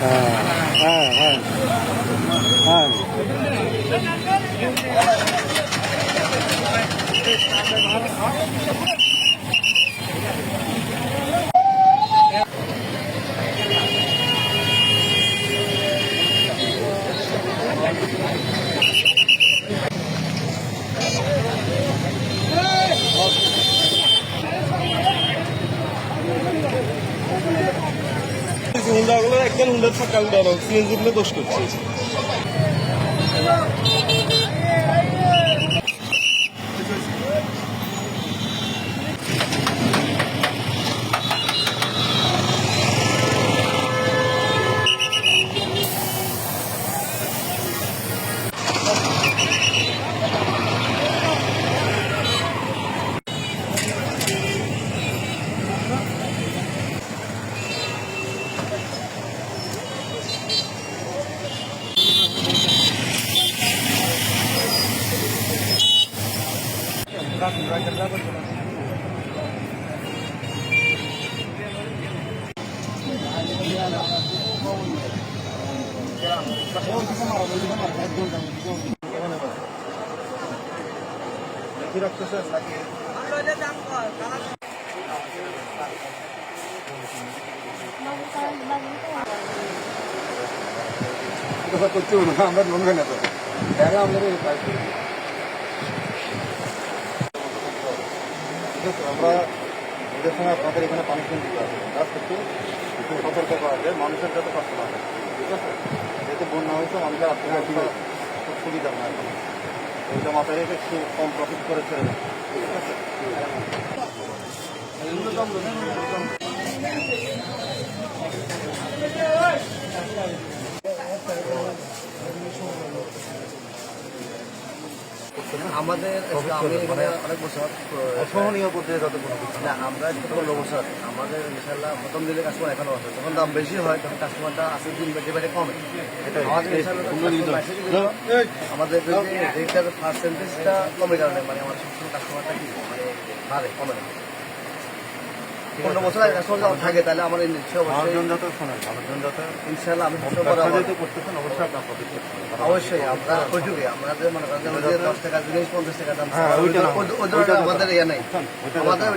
হ্যাঁ হ্যাঁ হ্যাঁ হুন্ডাগুলো একজন হুন্ডার ফাঁকা উঠানো সিএনজি গুলো দোষ করছে। আমরা লোন হয় না তো আমাদের আমরা এদের সঙ্গে আপনাদের এখানে পানিশমেন্ট দিতে হবে, তার ক্ষেত্রে একটু সতর্ক করা যায়, মানুষের যাতে কষ্ট না হয়। ঠিক আছে, যেহেতু বন্যা হয়েছে মানুষের আত্মহত্যা খুব সুবিধা না এখন, ওইটা মাথায় রেখে একটু কম প্রফিট করে ছেড়ে দেয়। ঠিক আছে, আমাদের অনেক বছর অসহনীয় পর্যায়ে যাতে কোনো কিছু না, আমরা 15 বছর আমাদের ইনশাল্লাহ প্রথম দিলে কাস্টমার এখনো আছে, যখন দাম বেশি হয় তখন কাস্টমারটা আসে দিন বেটে কমে। আমাদের আমাদের রেটের পার্সেন্টেজটা কমে কারণে মানে আমার সবসময় কাস্টমারটা কি মানে বাড়ে কমে না। 15 বছর আগে কাস্টমার যখন থাকে তাহলে আমার ইনশাল্লাহ আমি অবশ্যই আমরা ওইটুকুই আমাদের মনে করেন 10 টাকা জিনিস 50 টাকা দাম আমাদের ইয়ে নেই, আমাদের